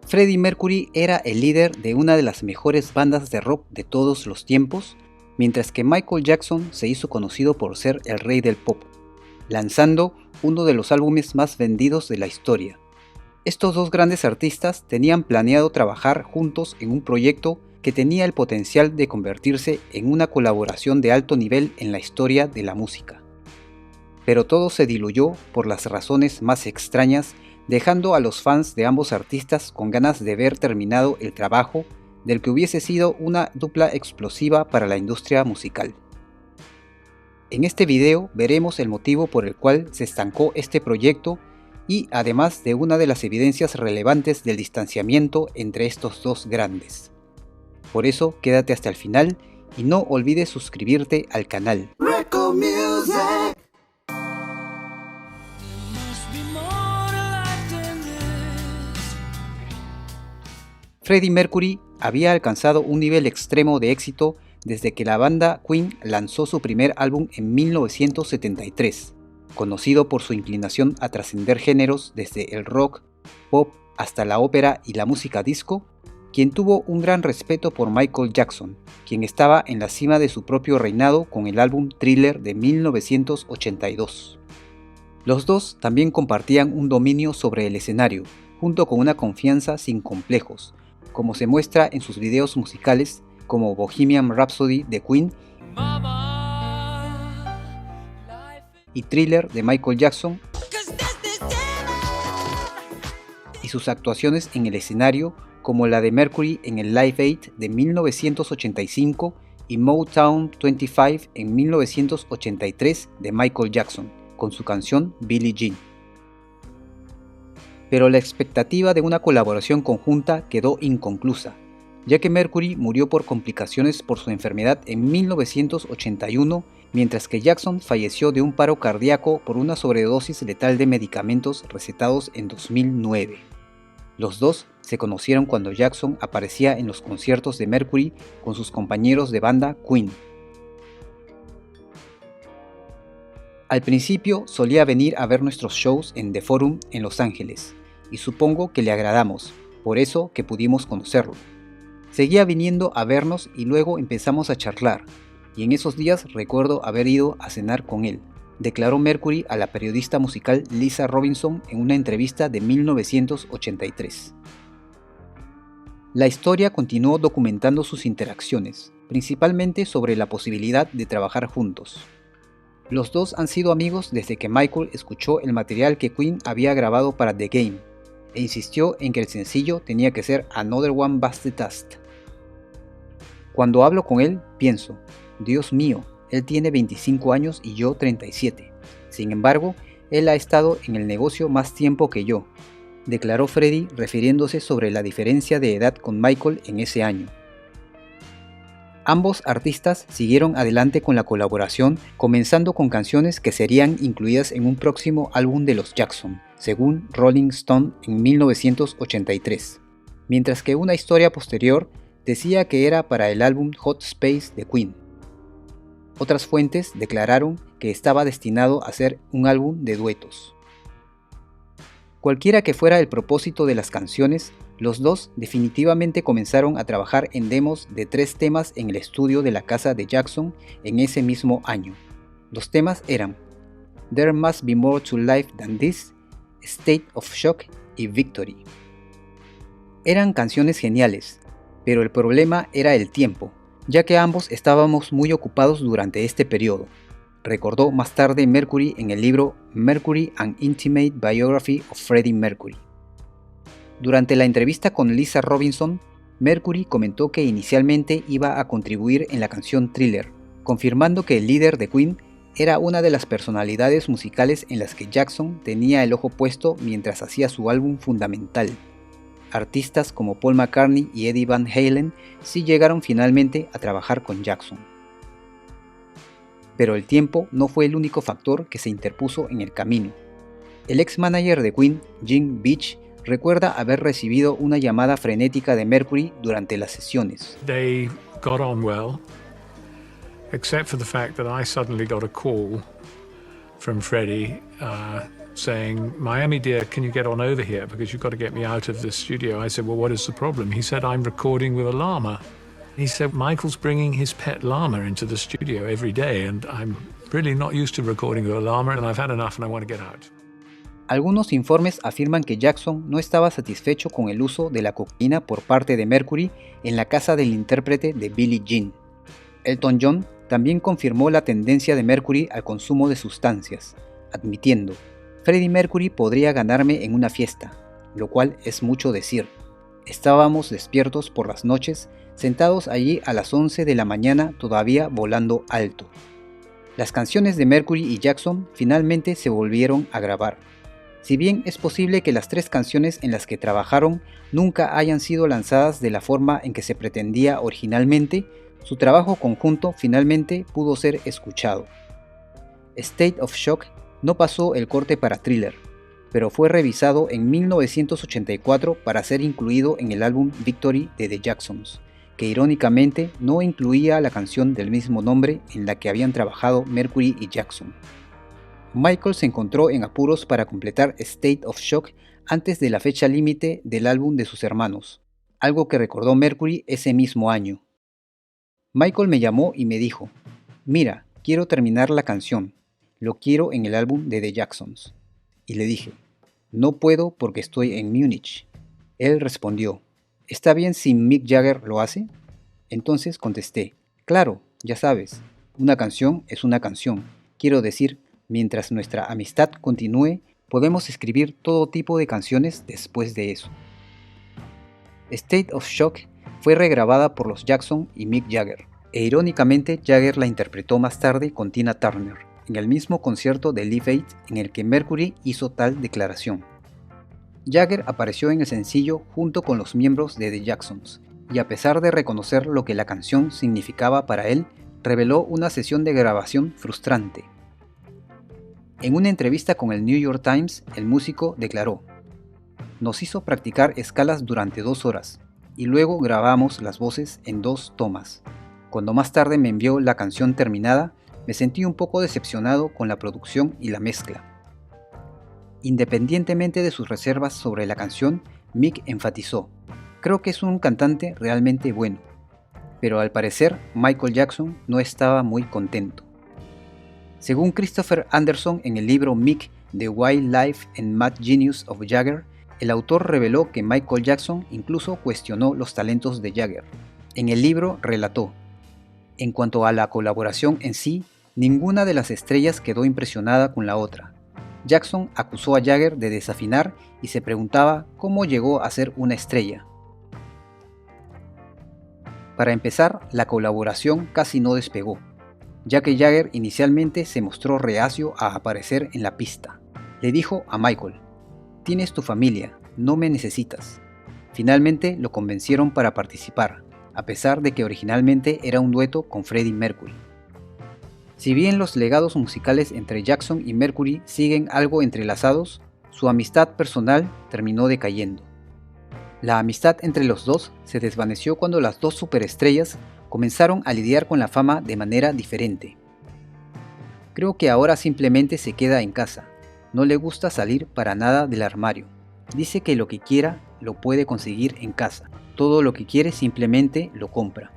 Freddie Mercury era el líder de una de las mejores bandas de rock de todos los tiempos, mientras que Michael Jackson se hizo conocido por ser el rey del pop, lanzando uno de los álbumes más vendidos de la historia. Estos dos grandes artistas tenían planeado trabajar juntos en un proyecto que tenía el potencial de convertirse en una colaboración de alto nivel en la historia de la música. Pero todo se diluyó por las razones más extrañas, dejando a los fans de ambos artistas con ganas de ver terminado el trabajo del que hubiese sido una dupla explosiva para la industria musical. En este video veremos el motivo por el cual se estancó este proyecto y además de una de las evidencias relevantes del distanciamiento entre estos dos grandes. Por eso quédate hasta el final y no olvides suscribirte al canal. Freddie Mercury había alcanzado un nivel extremo de éxito desde que la banda Queen lanzó su primer álbum en 1973, conocido por su inclinación a trascender géneros desde el rock, pop hasta la ópera y la música disco, quien tuvo un gran respeto por Michael Jackson, quien estaba en la cima de su propio reinado con el álbum Thriller de 1982. Los dos también compartían un dominio sobre el escenario, junto con una confianza sin complejos, como se muestra en sus videos musicales como Bohemian Rhapsody de Queen y Thriller de Michael Jackson, y sus actuaciones en el escenario como la de Mercury en el Live Aid de 1985 y Motown 25 en 1983 de Michael Jackson, con su canción Billie Jean. Pero la expectativa de una colaboración conjunta quedó inconclusa, ya que Mercury murió por complicaciones por su enfermedad en 1981, mientras que Jackson falleció de un paro cardíaco por una sobredosis letal de medicamentos recetados en 2009. Los dos se conocieron cuando Jackson aparecía en los conciertos de Mercury con sus compañeros de banda Queen. Al principio solía venir a ver nuestros shows en The Forum en Los Ángeles, y supongo que le agradamos, por eso que pudimos conocerlo. Seguía viniendo a vernos y luego empezamos a charlar, y en esos días recuerdo haber ido a cenar con él, declaró Mercury a la periodista musical Lisa Robinson en una entrevista de 1983. La historia continuó documentando sus interacciones, principalmente sobre la posibilidad de trabajar juntos. Los dos han sido amigos desde que Michael escuchó el material que Queen había grabado para The Game, e insistió en que el sencillo tenía que ser Another One Bites the Dust. Cuando hablo con él, pienso, Dios mío, él tiene 25 años y yo 37. Sin embargo, él ha estado en el negocio más tiempo que yo, declaró Freddie refiriéndose sobre la diferencia de edad con Michael en ese año. Ambos artistas siguieron adelante con la colaboración, comenzando con canciones que serían incluidas en un próximo álbum de los Jackson, según Rolling Stone en 1983, mientras que una historia posterior decía que era para el álbum Hot Space de Queen. Otras fuentes declararon que estaba destinado a ser un álbum de duetos. Cualquiera que fuera el propósito de las canciones, los dos definitivamente comenzaron a trabajar en demos de 3 temas en el estudio de la casa de Jackson en ese mismo año. Los temas eran There Must Be More to Life Than This, State of Shock y Victory. Eran canciones geniales, pero el problema era el tiempo, ya que ambos estábamos muy ocupados durante este periodo, recordó más tarde Mercury en el libro Mercury: An Intimate Biography of Freddie Mercury. Durante la entrevista con Lisa Robinson, Mercury comentó que inicialmente iba a contribuir en la canción Thriller, confirmando que el líder de Queen era una de las personalidades musicales en las que Jackson tenía el ojo puesto mientras hacía su álbum fundamental. Artistas como Paul McCartney y Eddie Van Halen sí llegaron finalmente a trabajar con Jackson. Pero el tiempo no fue el único factor que se interpuso en el camino. El ex manager de Queen, Jim Beach, recuerda haber recibido una llamada frenética de Mercury durante las sesiones. They got on well, except for the fact that I suddenly got a call from Freddie saying, Miami dear, can you get on over here because you've got to get me out of the studio. I said, well, what is the problem? He said, I'm recording with a llama. He said, Michael's bringing his pet llama into the studio every day and I'm really not used to recording with a llama and I've had enough and I want to get out. Algunos informes afirman que Jackson no estaba satisfecho con el uso de la cocaína por parte de Mercury en la casa del intérprete de Billie Jean. Elton John también confirmó la tendencia de Mercury al consumo de sustancias, admitiendo: Freddie Mercury podría ganarme en una fiesta, lo cual es mucho decir. Estábamos despiertos por las noches, sentados allí a las 11 de la mañana todavía volando alto. Las canciones de Mercury y Jackson finalmente se volvieron a grabar. Si bien es posible que las 3 canciones en las que trabajaron nunca hayan sido lanzadas de la forma en que se pretendía originalmente, su trabajo conjunto finalmente pudo ser escuchado. State of Shock no pasó el corte para Thriller, pero fue revisado en 1984 para ser incluido en el álbum Victory de The Jacksons, que irónicamente no incluía la canción del mismo nombre en la que habían trabajado Mercury y Jackson. Michael se encontró en apuros para completar State of Shock antes de la fecha límite del álbum de sus hermanos, algo que recordó Mercury ese mismo año. Michael me llamó y me dijo: mira, quiero terminar la canción, lo quiero en el álbum de The Jacksons. Y le dije: no puedo porque estoy en Múnich. Él respondió: ¿está bien si Mick Jagger lo hace? Entonces contesté: claro, ya sabes, una canción es una canción. Quiero decir, mientras nuestra amistad continúe, podemos escribir todo tipo de canciones después de eso. State of Shock fue regrabada por los Jackson y Mick Jagger, e irónicamente Jagger la interpretó más tarde con Tina Turner, en el mismo concierto de Live Aid en el que Mercury hizo tal declaración. Jagger apareció en el sencillo junto con los miembros de The Jacksons, y a pesar de reconocer lo que la canción significaba para él, reveló una sesión de grabación frustrante. En una entrevista con el New York Times, el músico declaró: nos hizo practicar escalas durante 2 horas, y luego grabamos las voces en 2 tomas. Cuando más tarde me envió la canción terminada, me sentí un poco decepcionado con la producción y la mezcla. Independientemente de sus reservas sobre la canción, Mick enfatizó: creo que es un cantante realmente bueno. Pero al parecer, Michael Jackson no estaba muy contento. Según Christopher Anderson en el libro Mick, The Wild Life and Mad Genius of Jagger, el autor reveló que Michael Jackson incluso cuestionó los talentos de Jagger. En el libro relató: en cuanto a la colaboración en sí, ninguna de las estrellas quedó impresionada con la otra. Jackson acusó a Jagger de desafinar y se preguntaba cómo llegó a ser una estrella. Para empezar, la colaboración casi no despegó, ya que Jagger inicialmente se mostró reacio a aparecer en la pista. Le dijo a Michael: tienes tu familia, no me necesitas. Finalmente lo convencieron para participar, a pesar de que originalmente era un dueto con Freddie Mercury. Si bien los legados musicales entre Jackson y Mercury siguen algo entrelazados, su amistad personal terminó decayendo. La amistad entre los dos se desvaneció cuando las 2 superestrellas comenzaron a lidiar con la fama de manera diferente. Creo que ahora simplemente se queda en casa, no le gusta salir para nada del armario. Dice que lo que quiera lo puede conseguir en casa, todo lo que quiere simplemente lo compra.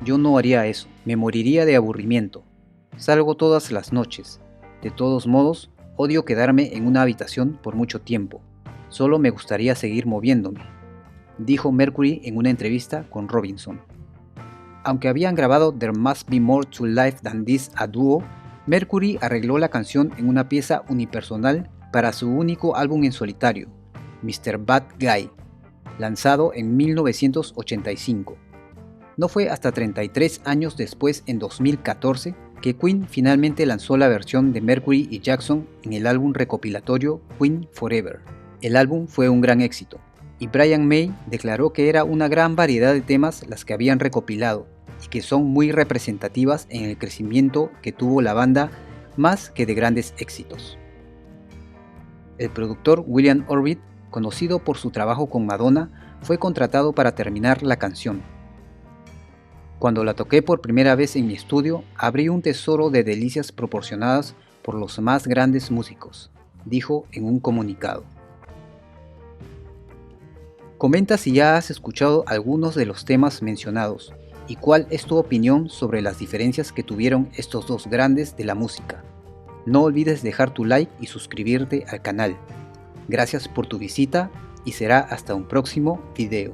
Yo no haría eso, me moriría de aburrimiento. Salgo todas las noches. De todos modos, odio quedarme en una habitación por mucho tiempo. Solo me gustaría seguir moviéndome, dijo Mercury en una entrevista con Robinson. Aunque habían grabado There Must Be More to Life Than This a dúo, Mercury arregló la canción en una pieza unipersonal para su único álbum en solitario, Mr. Bad Guy, lanzado en 1985. No fue hasta 33 años después, en 2014, que Queen finalmente lanzó la versión de Mercury y Jackson en el álbum recopilatorio Queen Forever. El álbum fue un gran éxito, y Brian May declaró que era una gran variedad de temas las que habían recopilado, y que son muy representativas en el crecimiento que tuvo la banda más que de grandes éxitos. El productor William Orbit, conocido por su trabajo con Madonna, fue contratado para terminar la canción. Cuando la toqué por primera vez en mi estudio, abrí un tesoro de delicias proporcionadas por los más grandes músicos. dijo en un comunicado. Comenta si ya has escuchado algunos de los temas mencionados y cuál es tu opinión sobre las diferencias que tuvieron estos dos grandes de la música. No olvides dejar tu like y suscribirte al canal. Gracias por tu visita y será hasta un próximo video.